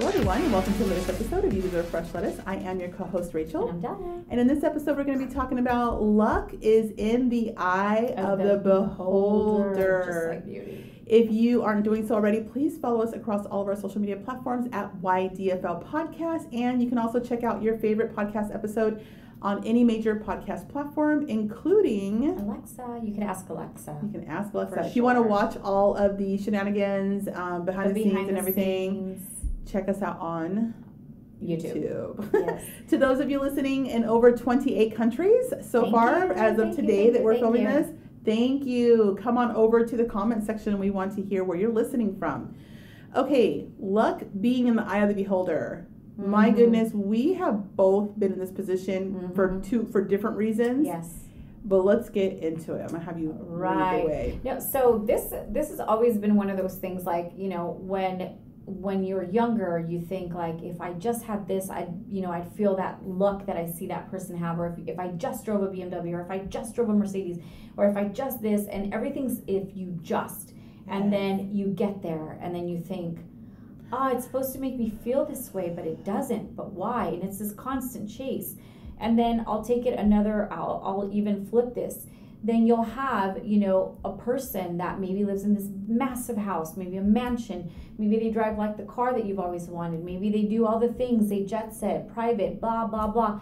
Hello everyone, and welcome to the latest episode of You Deserve Fresh Lettuce. I am your co-host Rachel. And I'm Donna. And in this episode we're going to be talking about luck is in the eye of the beholder. Just like beauty. If you aren't doing so already, please follow us across all of our social media platforms at YDFL Podcast. And you can also check out your favorite podcast episode on any major podcast platform, including Alexa. You can ask Alexa. You can ask Alexa. If you want to watch all of the shenanigans, behind the scenes and everything, check us out on YouTube. Yes. To those of you listening in over 28 countries so far, as of today that we're filming this, thank you. Come on over to the comment section. We want to hear where you're listening from. Okay, luck being in the eye of the beholder. Mm-hmm. My goodness, we have both been in this position for different reasons. Yes. But let's get into it. I'm gonna have you lead the way. No, so this has always been one of those things, like, you know, when you're younger, you think like, if I just had this, I'd feel that luck that I see that person have, or if I just drove a BMW, or if I just drove a Mercedes, or if I just this, and everything's if you just, and then you get there, and then you think, it's supposed to make me feel this way, but it doesn't. But why? And it's this constant chase. And then I'll take it I'll even flip this. Then you'll have, a person that maybe lives in this massive house, maybe a mansion. Maybe they drive like the car that you've always wanted. Maybe they do all the things, they jet set, private, blah, blah, blah.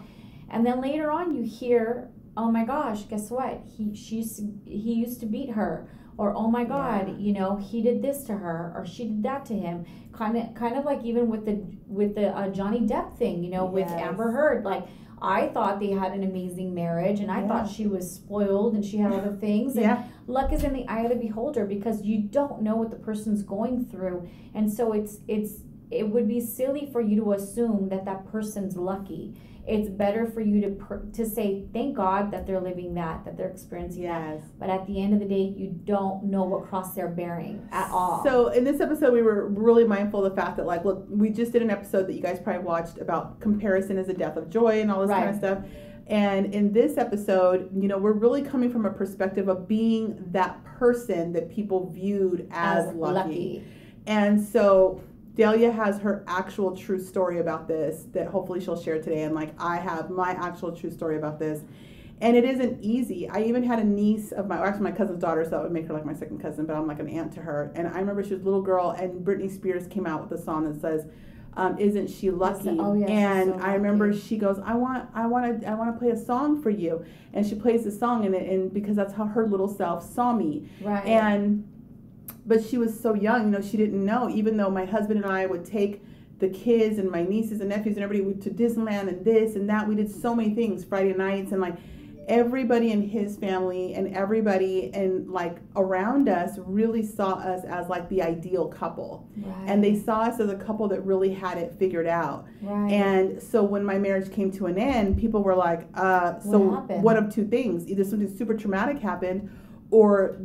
And then later on you hear, oh my gosh, guess what? He used to beat her. Or, oh my God, he did this to her, or she did that to him. Kind of like even with the Johnny Depp thing, with Amber Heard. Like, I thought they had an amazing marriage, and I thought she was spoiled and she had other things. And luck is in the eye of the beholder, because you don't know what the person's going through, and so it would be silly for you to assume that person's lucky. It's better for you to say, thank God that they're living that they're experiencing that. But at the end of the day, you don't know what cross they're bearing at all. So in this episode, we were really mindful of the fact that, like, look, we just did an episode that you guys probably watched about comparison is a death of joy and all this kind of stuff. And in this episode, we're really coming from a perspective of being that person that people viewed as lucky. And so Delia has her actual true story about this that hopefully she'll share today. And like, I have my actual true story about this. And it isn't easy. I even had a niece of my cousin's daughter, so that would make her like my second cousin, but I'm like an aunt to her. And I remember she was a little girl, and Britney Spears came out with a song that says, isn't she lucky? And I remember she goes, I want to play a song for you. And she plays the song, and because that's how her little self saw me. Right. But she was so young, she didn't know. Even though my husband and I would take the kids and my nieces and nephews and everybody to Disneyland and this and that. We did so many things Friday nights, and like everybody in his family and everybody and like around us really saw us as like the ideal couple. Right. And they saw us as a couple that really had it figured out. Right. And so when my marriage came to an end, people were like, so what of two things? Either something super traumatic happened, or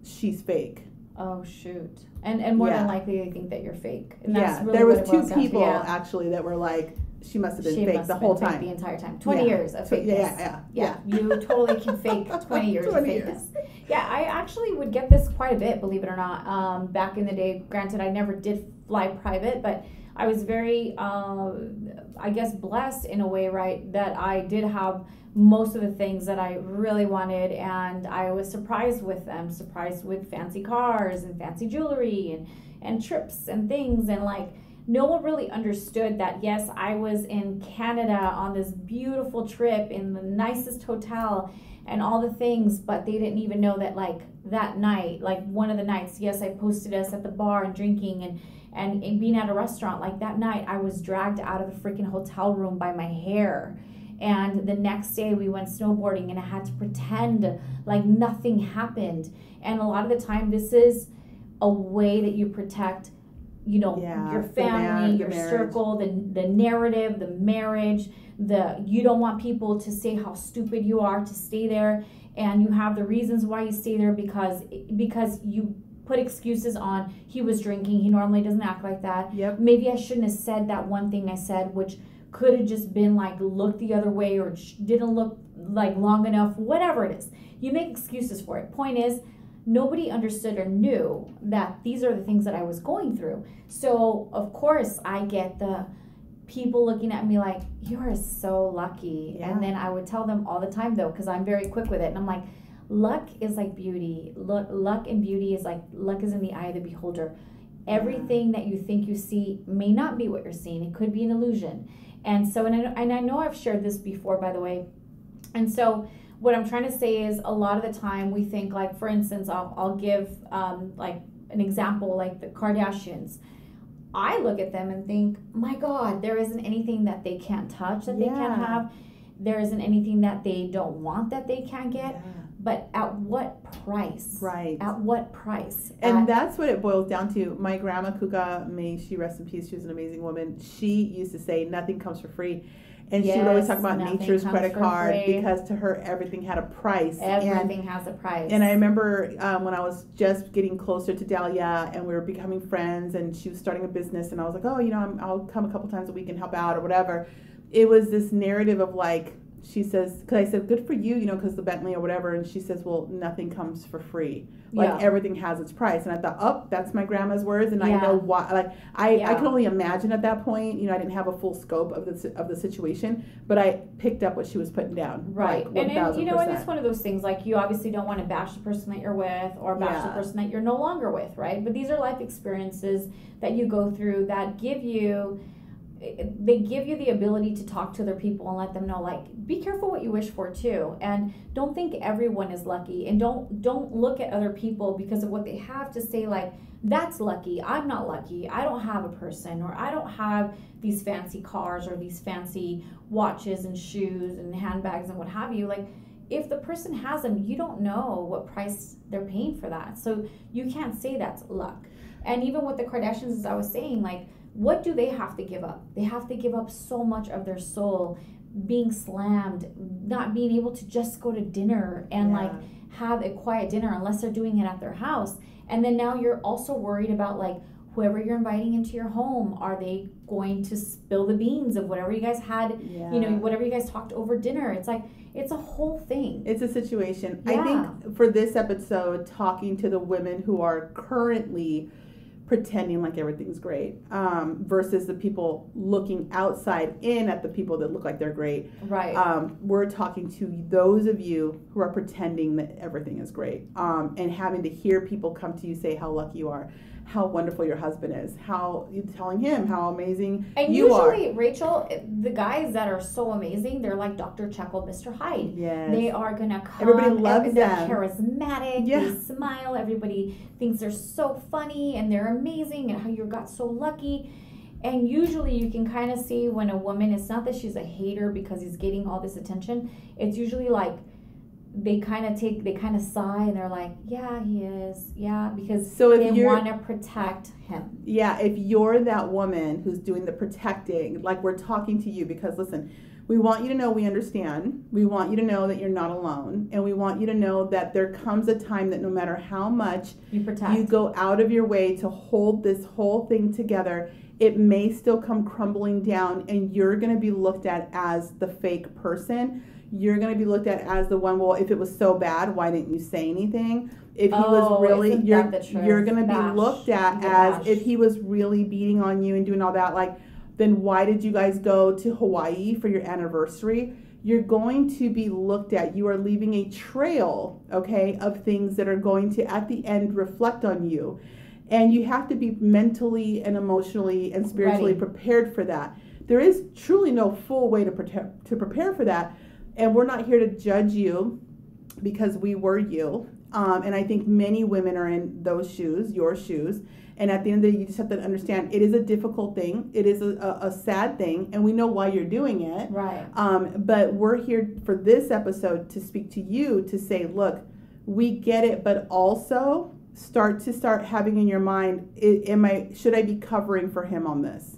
she's fake. Oh shoot. And more than likely they think that you're fake. And that's really there was two people actually that were like, she must have been fake the whole time. The entire time. 20 years of fakeness. Yeah. You totally can fake 20 years of fakeness. Yeah, I actually would get this quite a bit, believe it or not. Back in the day, granted, I never did fly private, but I was very, I guess, blessed in a way, right, that I did have most of the things that I really wanted, and I was surprised with them, surprised with fancy cars and fancy jewelry and trips and things, and like no one really understood that, yes, I was in Canada on this beautiful trip in the nicest hotel and all the things, but they didn't even know that like that night, like one of the nights, yes, I posted us at the bar and drinking and being at a restaurant, like that night I was dragged out of the freaking hotel room by my hair. And the next day we went snowboarding, and I had to pretend like nothing happened. And a lot of the time, this is a way that you protect, your family, your circle, the narrative, the marriage, you don't want people to say how stupid you are to stay there. And you have the reasons why you stay there because you put excuses on, he was drinking, he normally doesn't act like that. Yep. Maybe I shouldn't have said that one thing I said, which could have just been like look the other way, or didn't look like long enough, whatever it is. You make excuses for it. Point is, nobody understood or knew that these are the things that I was going through. So of course I get the people looking at me like, you are so lucky. Yeah. And then I would tell them all the time though, because I'm very quick with it. And I'm like, luck is like beauty. Luck and beauty is like, luck is in the eye of the beholder. Everything that you think you see may not be what you're seeing. It could be an illusion. And so, and I know I've shared this before, by the way. And so what I'm trying to say is a lot of the time we think, like, for instance, I'll give like an example, like the Kardashians. I look at them and think, my God, there isn't anything that they can't touch, that they can't have. There isn't anything that they don't want, that they can't get. Yeah. But at what price? Right. At what price? And that's what it boils down to. My grandma Kuka, may she rest in peace, she was an amazing woman. She used to say, nothing comes for free. And she would always talk about nature's credit card because to her, everything had a price. Everything has a price. And I remember when I was just getting closer to Dahlia and we were becoming friends and she was starting a business and I was like, oh, you know, I'll come a couple times a week and help out or whatever. It was this narrative of like, she says, because I said, good for you, you know, because the Bentley or whatever. And she says, well, nothing comes for free. Like everything has its price. And I thought, oh, that's my grandma's words. And I know why. Like I could only imagine at that point, you know, I didn't have a full scope of the situation, but I picked up what she was putting down. Right. Like, and you know, and it's one of those things, like you obviously don't want to bash the person that you're with or bash the person that you're no longer with, right? But these are life experiences that you go through that give you the ability to talk to other people and let them know, like, be careful what you wish for too, and don't think everyone is lucky, and don't look at other people because of what they have to say, like, that's lucky, I'm not lucky, I don't have a person, or I don't have these fancy cars or these fancy watches and shoes and handbags and what have you. Like, if the person has them, you don't know what price they're paying for that, so you can't say that's luck. And even with the Kardashians, as I was saying, like, what do they have to give up? They have to give up so much of their soul, being slammed, not being able to just go to dinner and like have a quiet dinner unless they're doing it at their house. And then now you're also worried about, like, whoever you're inviting into your home, are they going to spill the beans of whatever you guys had, you know, whatever you guys talked over dinner? It's like, it's a whole thing. It's a situation. I think for this episode, talking to the women who are currently pretending like everything's great versus the people looking outside in at the people that look like they're great. Right. We're talking to those of you who are pretending that everything is great and having to hear people come to you say how lucky you are, how wonderful your husband is, how you telling him how amazing you are. And usually, Rachel, the guys that are so amazing, they're like Dr. Jekyll, Mr. Hyde. Yes. They are gonna come. Everybody loves they're them. Charismatic. They smile. Everybody thinks they're so funny and they're amazing and how you got so lucky. And usually you can kind of see when a woman, it's not that she's a hater because he's getting all this attention. It's usually like they kind of sigh and they're like, yeah, he is. Yeah, because they want to protect him. Yeah, if you're that woman who's doing the protecting, like we're talking to you, because listen, we want you to know we understand. We want you to know that you're not alone. And we want you to know that there comes a time that no matter how much you go out of your way to hold this whole thing together, it may still come crumbling down and you're going to be looked at as the fake person. You're going to be looked at as the one, well, if it was so bad, why didn't you say anything? If he was really, you're going to be looked at as if he was really beating on you and doing all that, like, then why did you guys go to Hawaii for your anniversary? You're going to be looked at. You are leaving a trail, okay, of things that are going to, at the end, reflect on you. And you have to be mentally and emotionally and spiritually prepared for that. There is truly no full way to prepare for that. And we're not here to judge you because we were you. And I think many women are in those shoes, your shoes. And at the end of the day, you just have to understand it is a difficult thing. It is a sad thing. And we know why you're doing it. Right. But we're here for this episode to speak to you to say, look, we get it, but also start having in your mind, should I be covering for him on this?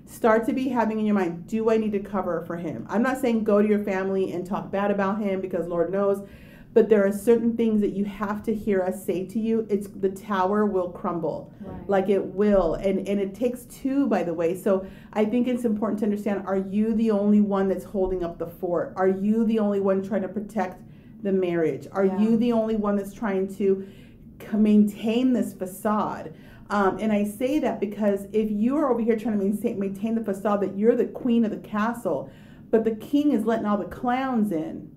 Start to be having in your mind, do I need to cover for him? I'm not saying go to your family and talk bad about him because Lord knows, but there are certain things that you have to hear us say to you. It's the tower will crumble, like it will. And it takes two, by the way. So I think it's important to understand, are you the only one that's holding up the fort? Are you the only one trying to protect the marriage? Are you the only one that's trying to maintain this facade. And I say that because if you are over here trying to maintain the facade that you're the queen of the castle, but the king is letting all the clowns in,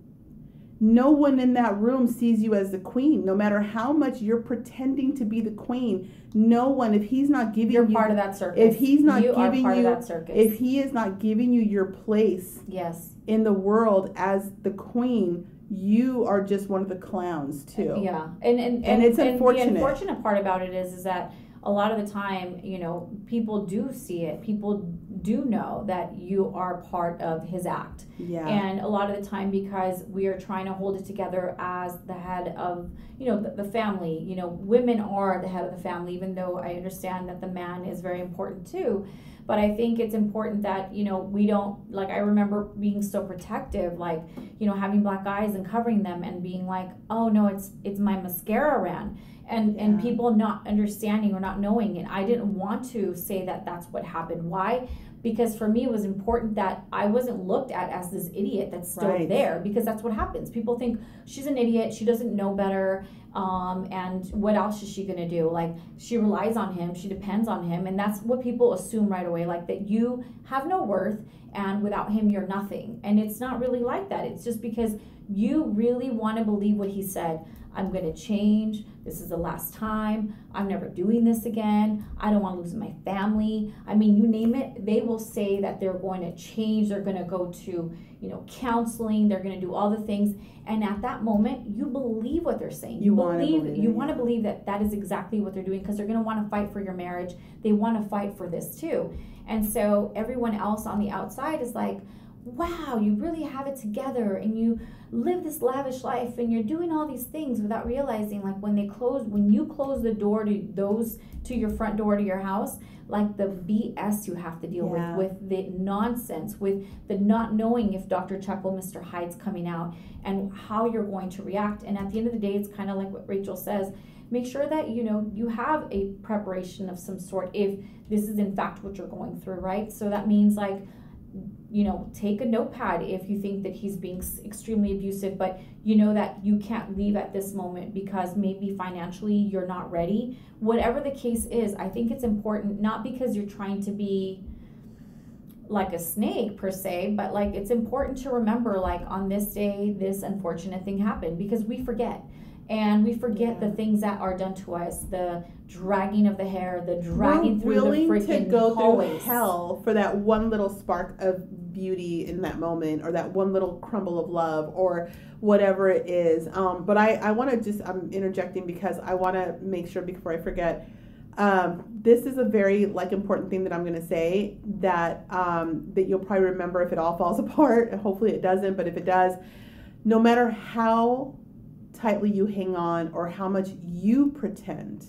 no one in that room sees you as the queen. No matter how much you're pretending to be the queen, no one, if he's not giving you're you, part of that circus. If he's not you giving are part you, of that circus. If he is not giving you your place, yes, in the world as the queen, you are just one of the clowns too. Yeah, and it's unfortunate. And the unfortunate part about it is that a lot of the time, you know, people do see it. People do know that you are part of his act. Yeah. And a lot of the time, because we are trying to hold it together as the head of, you know, the family. You know, women are the head of the family, even though I understand that the man is very important too. But I think it's important that, you know, we don't, like, I remember being so protective, like, you know, having black eyes and covering them and being like, oh no, it's my mascara ran. And people not understanding or not knowing. And I didn't want to say that that's what happened. Why? Because for me, it was important that I wasn't looked at as this idiot that's still there, because that's what happens. People think she's an idiot. She doesn't know better. And what else is she going to do? Like, she relies on him. She depends on him. And that's what people assume right away, like that you have no worth and without him, you're nothing. And it's not really like that. It's just because you really want to believe what he said. I'm going to change. This is the last time. I'm never doing this again. I don't want to lose my family. I mean, you name it, they will say that they're going to change. They're going to go to, you know, counseling. They're going to do all the things. And at that moment, you believe what they're saying. You want to believe that that is exactly what they're doing, because they're going to want to fight for your marriage. They want to fight for this too. And so everyone else on the outside is like, wow, you really have it together and you live this lavish life and you're doing all these things, without realizing, like, when you close the door to your front door to your house, like the BS you have to deal with the nonsense, with the not knowing if Dr. Jekyll, Mr. Hyde's coming out, and how you're going to react. And at the end of the day, it's kind of like what Rachel says. Make sure that, you know, you have a preparation of some sort if this is in fact what you're going through, right? So that means, like, you know, take a notepad if you think that he's being extremely abusive, but you know that you can't leave at this moment because maybe financially you're not ready. Whatever the case is, I think it's important, not because you're trying to be like a snake per se, but like it's important to remember, like, on this day, this unfortunate thing happened, because we forget. And we forget the things that are done to us, the dragging of the hair, the dragging through the freaking hallways. To go through hell for that one little spark of beauty in that moment, or that one little crumble of love, or whatever it is. But I want to just, I'm interjecting because I want to make sure before I forget. This is a very, like, important thing that I'm going to say that that you'll probably remember if it all falls apart. Hopefully it doesn't, but if it does, no matter how tightly you hang on or how much you pretend,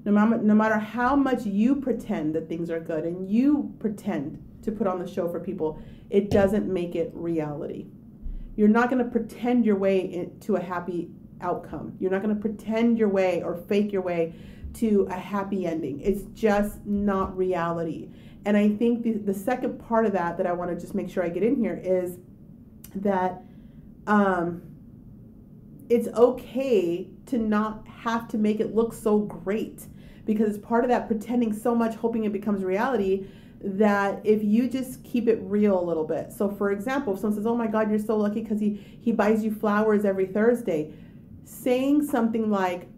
no matter how much you pretend that things are good and you pretend to put on the show for people, it doesn't make it reality. You're not going to pretend your way to a happy outcome. You're not going to pretend your way or fake your way to a happy ending. It's just not reality. And I think the second part of that I want to just make sure I get in here is that it's okay to not have to make it look so great, because it's part of that pretending so much, hoping it becomes reality, that if you just keep it real a little bit. So for example, if someone says, oh my God, you're so lucky because he buys you flowers every Thursday, saying something like,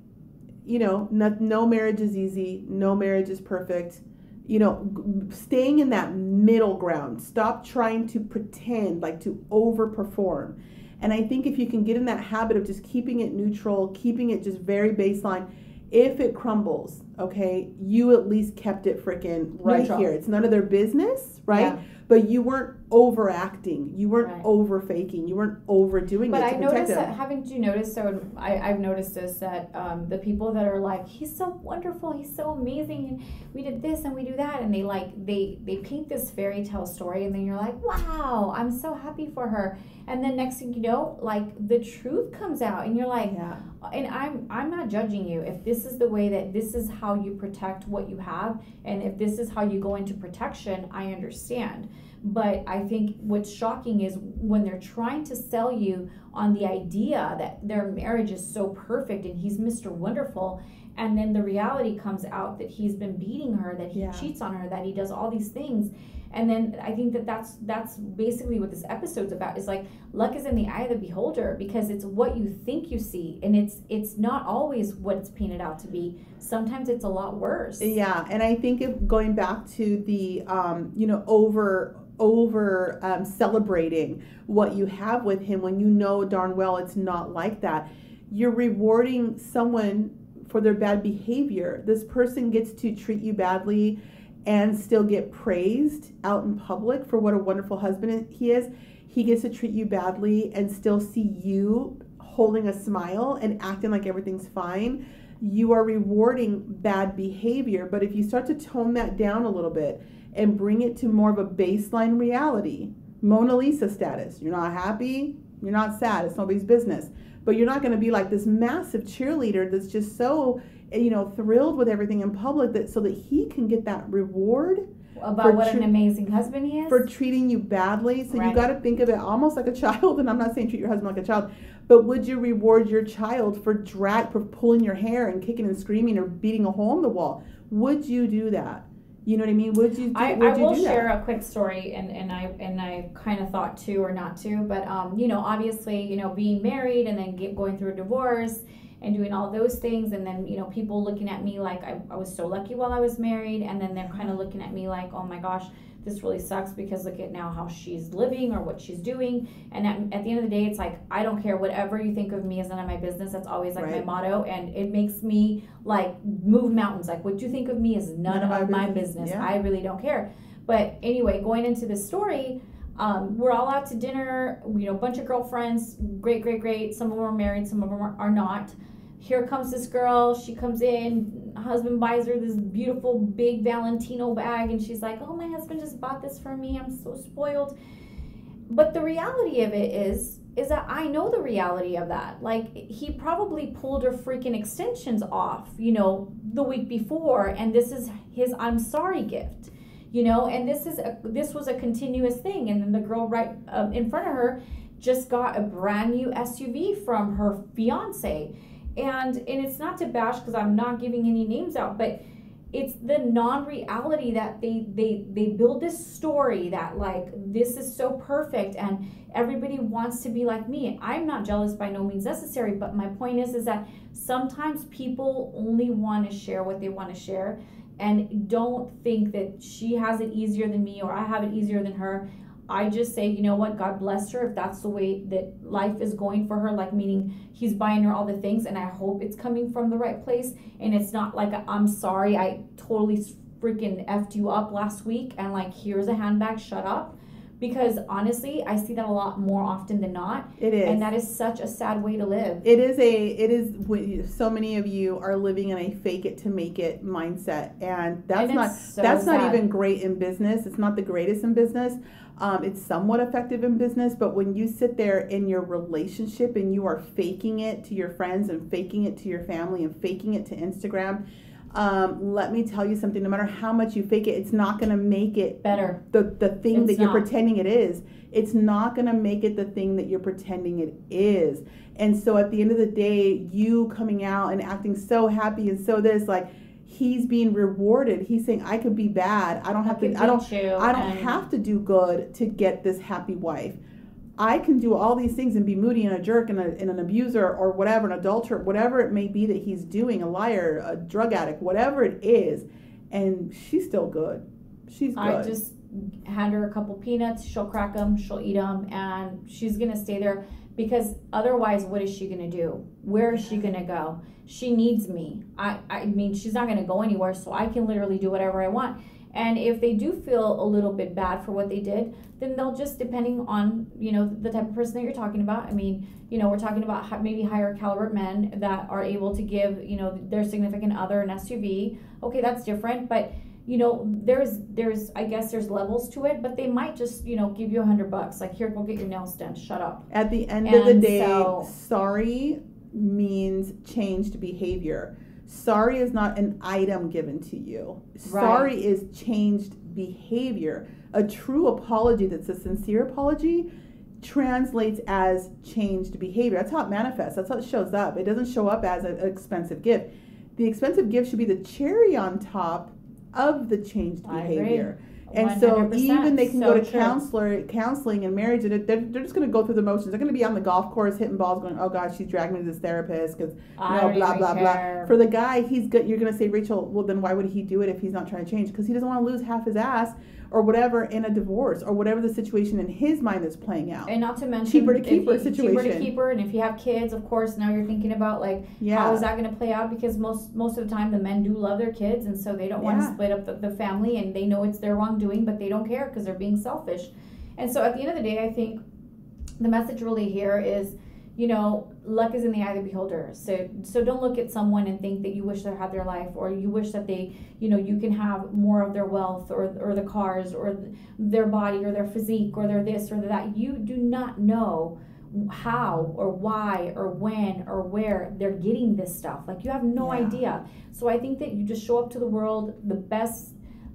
you know, no marriage is easy, no marriage is perfect, you know, staying in that middle ground. Stop trying to pretend, like to overperform. And I think if you can get in that habit of just keeping it neutral, keeping it just very baseline, if it crumbles, okay, you at least kept it freaking right neutral. Here. It's none of their business, right? Yeah. But you weren't overacting. You weren't over faking. You weren't overdoing it. But I noticed that, haven't you noticed, so I've noticed this, that the people that are like, he's so wonderful, he's so amazing, and we did this and we do that, and they paint this fairy tale story, and then you're like, wow, I'm so happy for her. And then next thing you know, like, the truth comes out, and you're like, and I'm not judging you if this is the way that this is how how you protect what you have, and if this is how you go into protection, I understand. But I think what's shocking is when they're trying to sell you on the idea that their marriage is so perfect and he's Mr. Wonderful, and then the reality comes out that he's been beating her, that he cheats on her, that he does all these things. And then I think that's basically what this episode's about, is like, luck is in the eye of the beholder, because it's what you think you see, and it's not always what it's painted out to be. Sometimes it's a lot worse. Yeah, and I think if going back to the over celebrating what you have with him, when you know darn well it's not like that, you're rewarding someone for their bad behavior. This person gets to treat you badly and still get praised out in public for what a wonderful husband he is. He gets to treat you badly and still see you holding a smile and acting like everything's fine. You are rewarding bad behavior. But if you start to tone that down a little bit and bring it to more of a baseline reality, Mona Lisa status, you're not happy, you're not sad, it's nobody's business. But you're not going to be like this massive cheerleader that's just so, thrilled with everything in public, that so that he can get that reward about what an amazing husband he is for treating you badly. So right. You got to think of it almost like a child. And I'm not saying treat your husband like a child, but would you reward your child for pulling your hair and kicking and screaming or beating a hole in the wall? Would you do that? You know what I mean? Would you? I will share a quick story, and I kind of thought to or not to, but obviously, being married and then going through a divorce and doing all those things, and then people looking at me like I was so lucky while I was married, and then they're kind of looking at me like, oh my gosh, this really sucks because look at now how she's living or what she's doing. And at the end of the day, it's like, I don't care. Whatever you think of me is none of my business. That's always like my motto. And it makes me like move mountains. Like, what you think of me is none of my business. Yeah. I really don't care. But anyway, going into this story, we're all out to dinner, a bunch of girlfriends, great. Some of them are married, some of them are not. Here comes this girl, she comes in, husband buys her this beautiful big Valentino bag, and she's like, oh, my husband just bought this for me, I'm so spoiled. But the reality of it is that I know the reality of that. Like, he probably pulled her freaking extensions off, the week before, and this is his I'm sorry gift, and this was a continuous thing. And then the girl right in front of her just got a brand new SUV from her fiance. And it's not to bash, because I'm not giving any names out, but it's the non-reality that they build this story that like this is so perfect and everybody wants to be like me. I'm not jealous, by no means necessary, but my point is that sometimes people only want to share what they want to share, and don't think that she has it easier than me or I have it easier than her. I just say, you know what, God bless her if that's the way that life is going for her, like meaning he's buying her all the things, and I hope it's coming from the right place, and it's not like I'm sorry, I totally freaking effed you up last week, and like here's a handbag, shut up. Because honestly, I see that a lot more often than not. It is. And that is such a sad way to live. It is so many of you are living in a fake it to make it mindset, and that's not even great in business. It's not the greatest in business. It's somewhat effective in business, but when you sit there in your relationship and you are faking it to your friends and faking it to your family and faking it to Instagram, let me tell you something, no matter how much you fake it, it's not going to make it better. The thing that you're pretending it is. It's not going to make it the thing that you're pretending it is. And so at the end of the day, you coming out and acting so happy and so this, like, he's being rewarded. He's saying, I could be bad. I don't have to do good to get this happy wife. I can do all these things and be moody and a jerk and an abuser or whatever, an adulterer, whatever it may be that he's doing, a liar, a drug addict, whatever it is, and she's still good. She's good. I just hand her a couple peanuts. She'll crack them. She'll eat them, and she's gonna stay there, because otherwise, what is she gonna do? Where is she gonna go? She needs me. I mean, she's not gonna go anywhere, so I can literally do whatever I want. And if they do feel a little bit bad for what they did, then they'll just, depending on, the type of person that you're talking about. I mean, we're talking about maybe higher caliber men that are able to give, their significant other an SUV. Okay, that's different. But, there's I guess there's levels to it, but they might just, give you $100. Like, here, go get your nails done. Shut up. At the end of the day, sorry means changed behavior. Sorry is not an item given to you. Right. Sorry is changed behavior. A true apology that's a sincere apology translates as changed behavior. That's how it manifests. That's how it shows up. It doesn't show up as an expensive gift. The expensive gift should be the cherry on top of the changed behavior. And so even they can go to counseling and marriage, and they're just going to go through the motions. They're going to be on the golf course hitting balls going, oh gosh, she's dragging me to this therapist because, blah, blah, blah. For the guy, you're going to say, Rachel, well, then why would he do it if he's not trying to change? Because he doesn't want to lose half his ass or whatever in a divorce or whatever the situation in his mind is playing out. And not to mention cheaper to keeper situation. Cheaper to keeper, and if you have kids, of course, now you're thinking about how is that going to play out? Because most of the time the men do love their kids, and so they don't want to split up the family, and they know it's their wrongdoing, but they don't care because they're being selfish. And so at the end of the day, I think the message really here is, luck is in the eye of the beholder. So don't look at someone and think that you wish they had their life, or you wish that they, you can have more of their wealth or the cars or their body or their physique or their this or that. You do not know how or why or when or where they're getting this stuff. You have no idea. So I think that you just show up to the world the best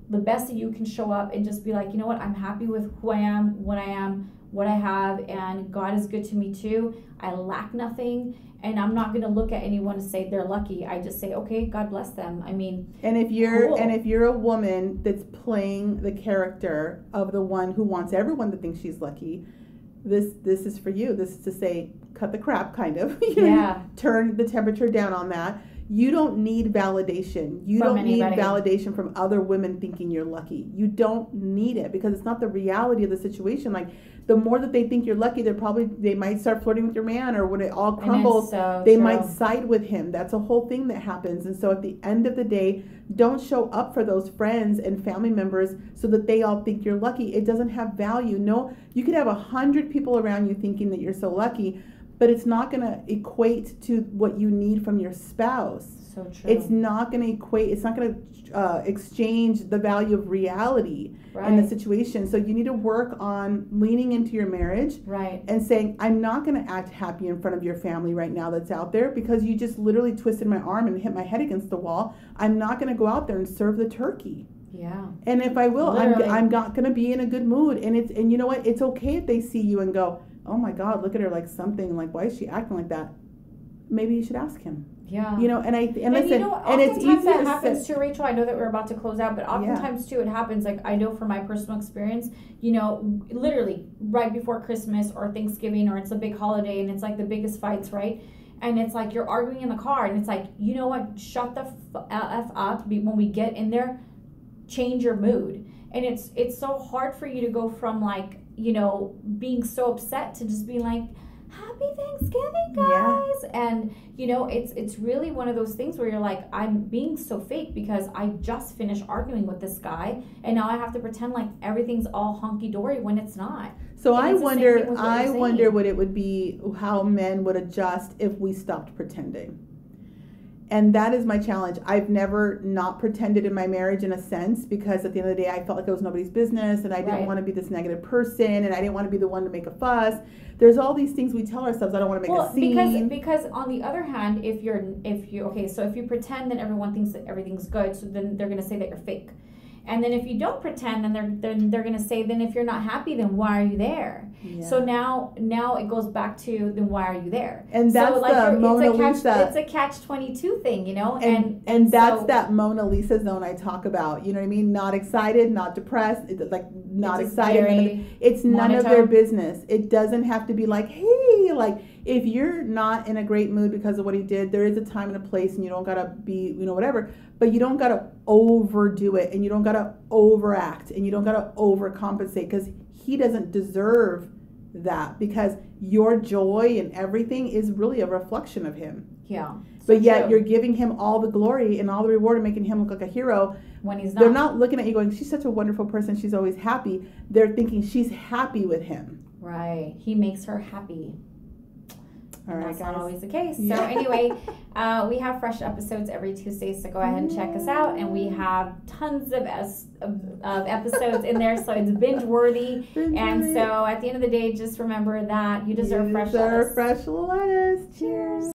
that you can show up, and just be like, you know what, I'm happy with who I am, what I have, and God is good to me too. I lack nothing, and I'm not going to look at anyone and say they're lucky. I just say, okay, God bless them. I mean, and if you're a woman that's playing the character of the one who wants everyone to think she's lucky, this is for you. This is to say, cut the crap, kind of. Turn the temperature down on that. You don't need validation. You don't need validation from other women thinking you're lucky. You don't need it, because it's not the reality of the situation. The more that they think you're lucky, they might start flirting with your man, or when it all crumbles, they might side with him. That's a whole thing that happens. And so at the end of the day, don't show up for those friends and family members so that they all think you're lucky. It doesn't have value. No, you could have 100 people around you thinking that you're so lucky, but it's not going to equate to what you need from your spouse. So true. It's not going to equate. It's not going to exchange the value of reality in the situation. So you need to work on leaning into your marriage, and saying, I'm not going to act happy in front of your family right now that's out there, because you just literally twisted my arm and hit my head against the wall. I'm not going to go out there and serve the turkey. Yeah. And if I will, I'm not going to be in a good mood. And you know what? It's okay if they see you and go, oh my God, look at her like something, why is she acting like that? Maybe you should ask him. Yeah. Listen, oftentimes that happens too, Rachel. I know that we're about to close out, but oftentimes too it happens. I know from my personal experience, literally right before Christmas or Thanksgiving, or it's a big holiday and it's the biggest fights, right? And it's you're arguing in the car, and it's you know what? Shut the F up. When we get in there, change your mood. And it's so hard for you to go from being so upset to just being Happy Thanksgiving, guys. And it's really one of those things where you're I'm being so fake because I just finished arguing with this guy, and now I have to pretend everything's all hunky-dory when it's not. So I wonder what it would be, how men would adjust if we stopped pretending. And that is my challenge. I've never not pretended in my marriage, in a sense, because at the end of the day, I felt like it was nobody's business, and I didn't want to be this negative person, and I didn't want to be the one to make a fuss. There's all these things we tell ourselves. I don't want to make a scene. Because on the other hand, if you pretend, then everyone thinks that everything's good, so then they're going to say that you're fake. And then if you don't pretend, then they're going to say, then if you're not happy, then why are you there? Yeah. So now it goes back to, then why are you there? And that's the Mona Lisa. It's a catch-22 thing, And that's that Mona Lisa zone I talk about. You know what I mean? Not excited, not depressed. Not excited. It's none of their business. It doesn't have to be hey, if you're not in a great mood because of what he did, there is a time and a place, and you don't gotta be, whatever. But you don't gotta overdo it, and you don't gotta overact, and you don't gotta overcompensate, because he doesn't deserve that, because your joy and everything is really a reflection of him. Yeah. But yet you're giving him all the glory and all the reward and making him look like a hero. When he's not. They're not looking at you going, she's such a wonderful person, she's always happy. They're thinking she's happy with him. Right. He makes her happy. All right, that's guys. not always the case. So anyway, we have fresh episodes every Tuesday, so go ahead and check us out. And we have tons of episodes in there, so it's binge-worthy. And so at the end of the day, just remember that you deserve fresh lettuce. Fresh lettuce. Cheers.